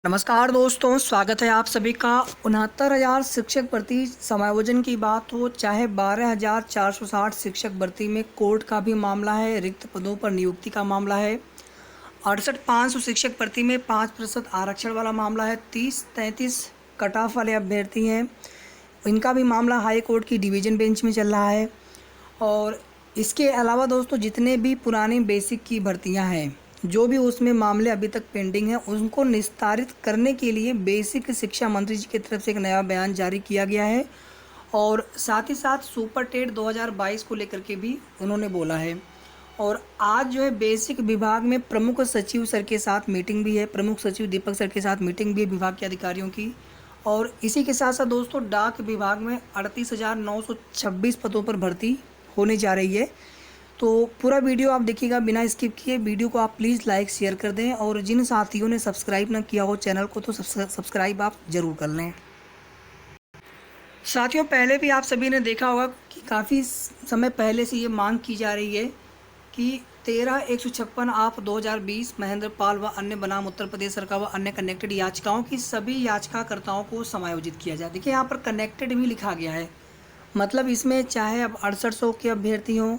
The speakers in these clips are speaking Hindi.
नमस्कार दोस्तों, स्वागत है आप सभी का। 69,000 शिक्षक भर्ती समायोजन की बात हो, चाहे 12,460 शिक्षक भर्ती में कोर्ट का भी मामला है, रिक्त पदों पर नियुक्ति का मामला है, 68,500 शिक्षक भर्ती में 5% आरक्षण वाला मामला है, 30-33 कट ऑफ वाले अभ्यर्थी हैं, इनका भी मामला हाई कोर्ट की डिवीज़न बेंच में चल रहा है। और इसके अलावा दोस्तों, जितने भी पुरानी बेसिक की भर्तियां हैं, जो भी उसमें मामले अभी तक पेंडिंग हैं, उनको निस्तारित करने के लिए बेसिक शिक्षा मंत्री जी की तरफ से एक नया बयान जारी किया गया है। और साथ ही साथ सुपर टेट 2022 को लेकर के भी उन्होंने बोला है। और आज जो है बेसिक विभाग में प्रमुख सचिव सर के साथ मीटिंग भी है, प्रमुख सचिव दीपक सर के साथ मीटिंग भी है विभाग के अधिकारियों की। और इसी के साथ साथ दोस्तों, डाक विभाग में 38,926 पदों पर भर्ती होने जा रही है। तो पूरा वीडियो आप देखिएगा बिना स्किप किए। वीडियो को आप प्लीज़ लाइक शेयर कर दें, और जिन साथियों ने सब्सक्राइब ना किया हो चैनल को, तो सब्सक्राइब आप ज़रूर कर लें। साथियों, पहले भी आप सभी ने देखा होगा कि काफ़ी समय पहले से ये मांग की जा रही है कि 13-156 आप 2020 महेंद्र पाल व अन्य बनाम उत्तर प्रदेश सरकार व अन्य कनेक्टेड याचिकाओं की सभी याचिकाकर्ताओं को समायोजित किया जाए। देखिए, यहाँ पर कनेक्टेड भी लिखा गया है, मतलब इसमें चाहे अब 6800 के अभ्यर्थी हों,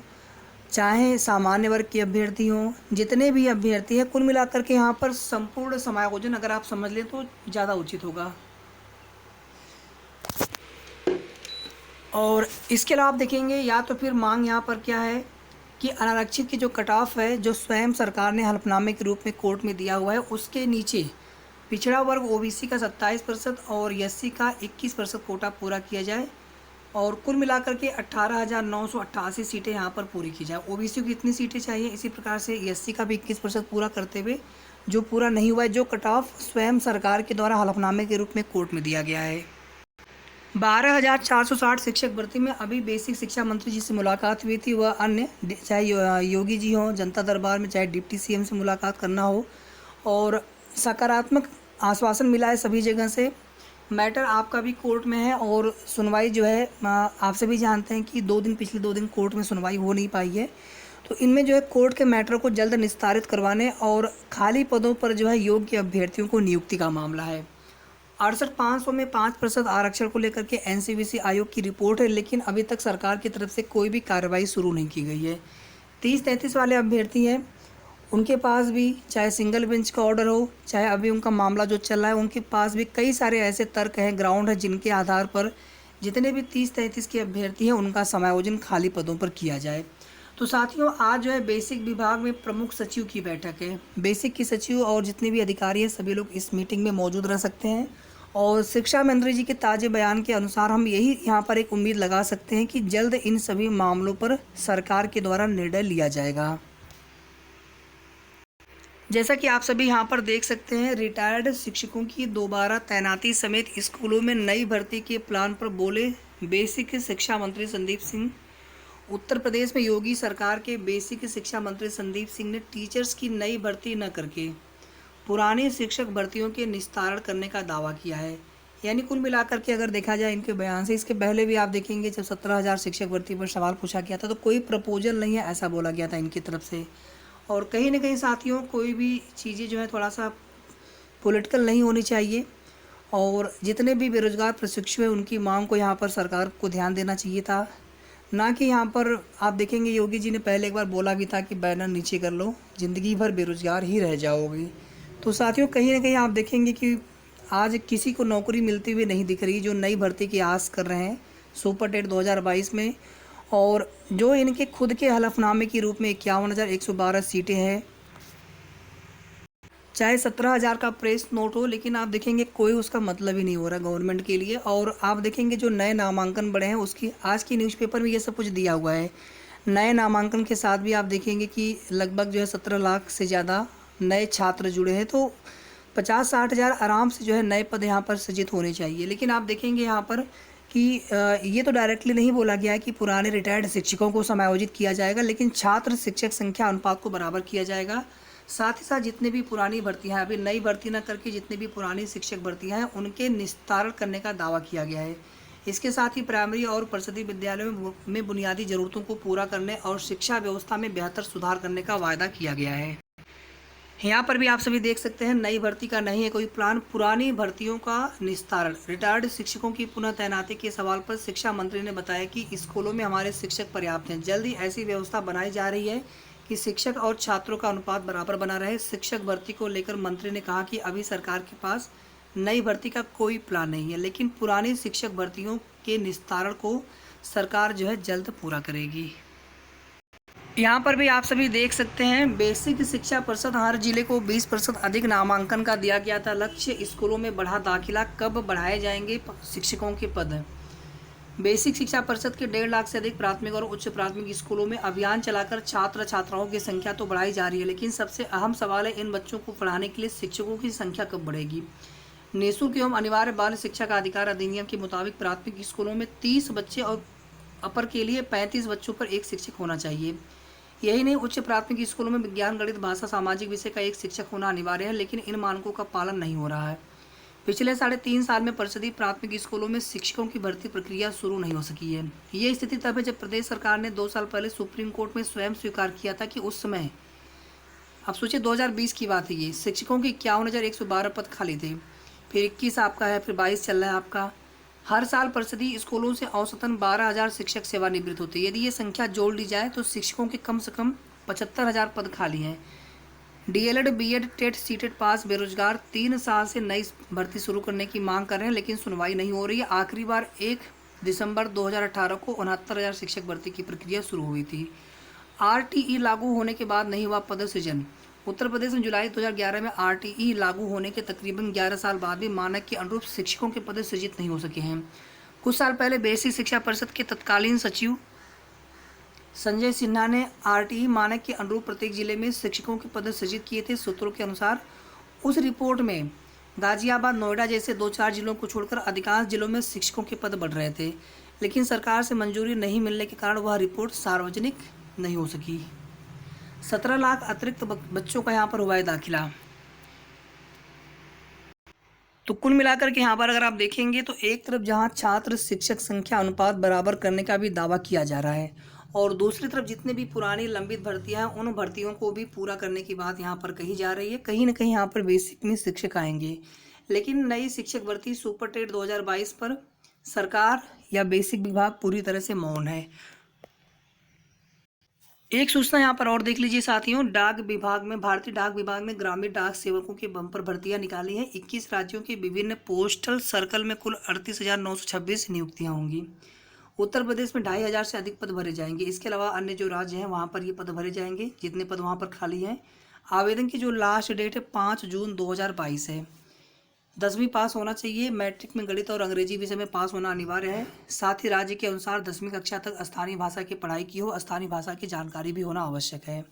चाहे सामान्य वर्ग के अभ्यर्थी हों, जितने भी अभ्यर्थी हैं, कुल मिलाकर के यहाँ पर संपूर्ण समायोजन अगर आप समझ लें तो ज़्यादा उचित होगा। और इसके अलावा आप देखेंगे, या तो फिर मांग यहाँ पर क्या है कि अनारक्षित की जो कट ऑफ है, जो स्वयं सरकार ने हलफनामे के रूप में कोर्ट में दिया हुआ है, उसके नीचे पिछड़ा वर्ग ओबीसी का 27% और एससी का 21% कोटा पूरा किया जाए, और कुल मिलाकर के 18,988 सीटें यहाँ पर पूरी की जाए। ओबीसी को कितनी सीटें चाहिए, इसी प्रकार से एससी का भी 21% पूरा करते हुए जो पूरा नहीं हुआ है, जो कट ऑफ स्वयं सरकार के द्वारा हलफनामे के रूप में कोर्ट में दिया गया है। 12,460 शिक्षक भर्ती में अभी बेसिक शिक्षा मंत्री जी से मुलाकात हुई थी, वह अन्य चाहे योगी जी हों जनता दरबार में, चाहे डिप्टी सीएम से मुलाकात करना हो, और सकारात्मक आश्वासन मिला है सभी जगह से। मैटर आपका भी कोर्ट में है, और सुनवाई जो है आप सभी जानते हैं कि पिछले 2 दिन कोर्ट में सुनवाई हो नहीं पाई है। तो इनमें जो है कोर्ट के मैटर को जल्द निस्तारित करवाने और खाली पदों पर जो है योग्य अभ्यर्थियों को नियुक्ति का मामला है। 68,500 में 5% आरक्षण को लेकर के एनसीवीसी आयोग की रिपोर्ट है, लेकिन अभी तक सरकार की तरफ से कोई भी कार्रवाई शुरू नहीं की गई है। 30-33 वाले अभ्यर्थी हैं, उनके पास भी चाहे सिंगल बेंच का ऑर्डर हो, चाहे अभी उनका मामला जो चल रहा है, उनके पास भी कई सारे ऐसे तर्क हैं, ग्राउंड है, जिनके आधार पर जितने भी 30-33 के अभ्यर्थी हैं, उनका समायोजन खाली पदों पर किया जाए। तो साथियों, आज जो है बेसिक विभाग में प्रमुख सचिव की बैठक है। बेसिक की सचिव और जितने भी अधिकारी हैं, सभी लोग इस मीटिंग में मौजूद रह सकते हैं। और शिक्षा मंत्री जी के ताज़े बयान के अनुसार हम यही यहाँ पर एक उम्मीद लगा सकते हैं कि जल्द इन सभी मामलों पर सरकार के द्वारा निर्णय लिया जाएगा। जैसा कि आप सभी यहाँ पर देख सकते हैं, रिटायर्ड शिक्षकों की दोबारा तैनाती समेत स्कूलों में नई भर्ती के प्लान पर बोले बेसिक शिक्षा मंत्री संदीप सिंह। उत्तर प्रदेश में योगी सरकार के बेसिक शिक्षा मंत्री संदीप सिंह ने टीचर्स की नई भर्ती न करके पुरानी शिक्षक भर्तियों के निस्तारण करने का दावा किया है। यानी कुल मिलाकर के अगर देखा जाए इनके बयान से, इसके पहले भी आप देखेंगे जब 17,000 शिक्षक भर्ती पर सवाल पूछा गया था, तो कोई प्रपोजल नहीं है ऐसा बोला गया था इनकी तरफ से। और कहीं ना कहीं साथियों, कोई भी चीज़ें जो है थोड़ा सा पॉलिटिकल नहीं होनी चाहिए, और जितने भी बेरोजगार प्रशिक्षु हैं उनकी मांग को यहाँ पर सरकार को ध्यान देना चाहिए था, ना कि यहाँ पर आप देखेंगे योगी जी ने पहले एक बार बोला भी था कि बैनर नीचे कर लो, ज़िंदगी भर बेरोजगार ही रह जाओगी। तो साथियों, कहीं ना कहीं आप देखेंगे कि आज किसी को नौकरी मिलती हुई नहीं दिख रही, जो नई भर्ती की आस कर रहे हैं सुपर टेट 2022 में, और जो इनके खुद के हलफनामे के रूप में 51,112 सीटें हैं, चाहे 17,000 का प्रेस नोट हो, लेकिन आप देखेंगे कोई उसका मतलब ही नहीं हो रहा गवर्नमेंट के लिए। और आप देखेंगे जो नए नामांकन बढ़े हैं, उसकी आज की न्यूज़पेपर में ये सब कुछ दिया हुआ है। नए नामांकन के साथ भी आप देखेंगे कि लगभग जो है 17 लाख से ज़्यादा नए छात्र जुड़े हैं। तो 50-60 हज़ार आराम से जो है नए पद यहाँ पर सृजित होने चाहिए। लेकिन आप देखेंगे यहाँ पर कि ये तो डायरेक्टली नहीं बोला गया है कि पुराने रिटायर्ड शिक्षकों को समायोजित किया जाएगा, लेकिन छात्र शिक्षक संख्या अनुपात को बराबर किया जाएगा। साथ ही साथ जितने भी पुरानी भर्तियां हैं, अभी नई भर्ती न करके जितने भी पुरानी शिक्षक भर्तियां हैं, उनके निस्तारण करने का दावा किया गया है। इसके साथ ही प्राइमरी और परिषदीय विद्यालयों में बुनियादी ज़रूरतों को पूरा करने और शिक्षा व्यवस्था में बेहतर सुधार करने का वायदा किया गया है। यहाँ पर भी आप सभी देख सकते हैं, नई भर्ती का नहीं है कोई प्लान, पुरानी भर्तियों का निस्तारण। रिटायर्ड शिक्षकों की पुनः तैनाती के सवाल पर शिक्षा मंत्री ने बताया कि स्कूलों में हमारे शिक्षक पर्याप्त हैं, जल्द ही ऐसी व्यवस्था बनाई जा रही है कि शिक्षक और छात्रों का अनुपात बराबर बना रहे। शिक्षक भर्ती को लेकर मंत्री ने कहा कि अभी सरकार के पास नई भर्ती का कोई प्लान नहीं है, लेकिन पुरानी शिक्षक भर्तियों के निस्तारण को सरकार जो है जल्द पूरा करेगी। यहाँ पर भी आप सभी देख सकते हैं, बेसिक शिक्षा परिषद हर जिले को 20% अधिक नामांकन का दिया गया था लक्ष्य। स्कूलों में बढ़ा दाखिला, कब बढ़ाए जाएंगे शिक्षकों के पद। बेसिक शिक्षा परिषद के 1.5 लाख से अधिक प्राथमिक और उच्च प्राथमिक स्कूलों में अभियान चलाकर छात्र छात्राओं की संख्या तो बढ़ाई जा रही है, लेकिन सबसे अहम सवाल है इन बच्चों को पढ़ाने के लिए शिक्षकों की संख्या कब बढ़ेगी। निःशुल्क एवं अनिवार्य बाल शिक्षा का अधिकार अधिनियम के मुताबिक प्राथमिक स्कूलों में 30 बच्चे और अपर के लिए 35 बच्चों पर एक शिक्षक होना चाहिए। यही नहीं, उच्च प्राथमिक स्कूलों में विज्ञान, गणित, भाषा, सामाजिक विषय का एक शिक्षक होना अनिवार्य है, लेकिन इन मानकों का पालन नहीं हो रहा है। पिछले 3.5 साल में परिषदीय प्राथमिक स्कूलों में शिक्षकों की भर्ती प्रक्रिया शुरू नहीं हो सकी है। ये स्थिति तब है जब प्रदेश सरकार ने 2 साल पहले सुप्रीम कोर्ट में स्वयं स्वीकार किया था कि उस समय, अब सोचिए 2020 की बात है ये, शिक्षकों के 51,112 पद खाली थे। फिर 21 आपका है, फिर 22 चल रहा है आपका। हर साल परिषदीय स्कूलों से औसतन 12,000 शिक्षक सेवानिवृत्त होते हैं। यदि ये संख्या जोड़ ली जाए तो शिक्षकों के कम से कम 75,000 पद खाली हैं। डीएलएड, बीएड, टेट, सीटेट पास बेरोजगार 3 साल से नई भर्ती शुरू करने की मांग कर रहे हैं, लेकिन सुनवाई नहीं हो रही है। आखिरी बार 1 दिसंबर 2018 को 69,000 शिक्षक भर्ती की प्रक्रिया शुरू हुई थी। आरटीई लागू होने के बाद नहीं हुआ पद सृजन। उत्तर प्रदेश में जुलाई 2011 में आरटीई लागू होने के तकरीबन 11 साल बाद भी मानक के अनुरूप शिक्षकों के पद सृजित नहीं हो सके हैं। कुछ साल पहले बेसिक शिक्षा परिषद के तत्कालीन सचिव संजय सिन्हा ने आरटीई मानक के अनुरूप प्रत्येक जिले में शिक्षकों के पद सृजित किए थे। सूत्रों के अनुसार उस रिपोर्ट में गाजियाबाद, नोएडा जैसे 2-4 जिलों को छोड़कर अधिकांश जिलों में शिक्षकों के पद बढ़ रहे थे, लेकिन सरकार से मंजूरी नहीं मिलने के कारण वह रिपोर्ट सार्वजनिक नहीं हो सकी। 17 लाख अतिरिक्त बच्चों का यहाँ पर हुआ है दाखिला। तो कुल मिलाकर के यहाँ पर अगर आप देखेंगे तो एक तरफ जहाँ छात्र शिक्षक संख्या अनुपात बराबर करने का भी दावा किया जा रहा है, और दूसरी तरफ जितने भी पुरानी लंबित भर्तियां हैं उन भर्तियों को भी पूरा करने की बात यहाँ पर कही जा रही है। कहीं ना कहीं यहाँ पर बेसिक में शिक्षक आएंगे, लेकिन नई शिक्षक भर्ती सुपर टेट 2022 पर सरकार या बेसिक विभाग पूरी तरह से मौन है। एक सूचना यहाँ पर और देख लीजिए साथियों, डाक विभाग में, भारतीय डाक विभाग में ग्रामीण डाक सेवकों की बम्पर भर्तियां निकाली हैं। 21 राज्यों के विभिन्न पोस्टल सर्कल में कुल 38,926 नियुक्तियां होंगी। उत्तर प्रदेश में 2,500 से अधिक पद भरे जाएंगे। इसके अलावा अन्य जो राज्य हैं वहाँ पर ये पद भरे जाएंगे, जितने पद वहाँ पर खाली हैं। आवेदन की जो लास्ट डेट है 5 जून 2022 है। 10वीं पास होना चाहिए। मैट्रिक में गणित और अंग्रेजी विषय में पास होना अनिवार्य है। साथ ही राज्य के अनुसार 10वीं कक्षा तक स्थानीय भाषा की पढ़ाई की हो, स्थानीय भाषा की जानकारी भी होना आवश्यक है।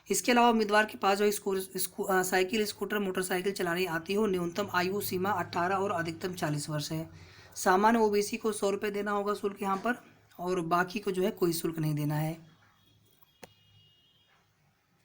इसके अलावा उम्मीदवार के पास जो साइकिल, स्कूटर, मोटरसाइकिल चलानी आती हो। न्यूनतम आयु सीमा 18 और अधिकतम 40 वर्ष है। सामान्य ओबीसी को 100 रुपये देना होगा शुल्क यहाँ पर, और बाकी को जो है कोई शुल्क नहीं देना है।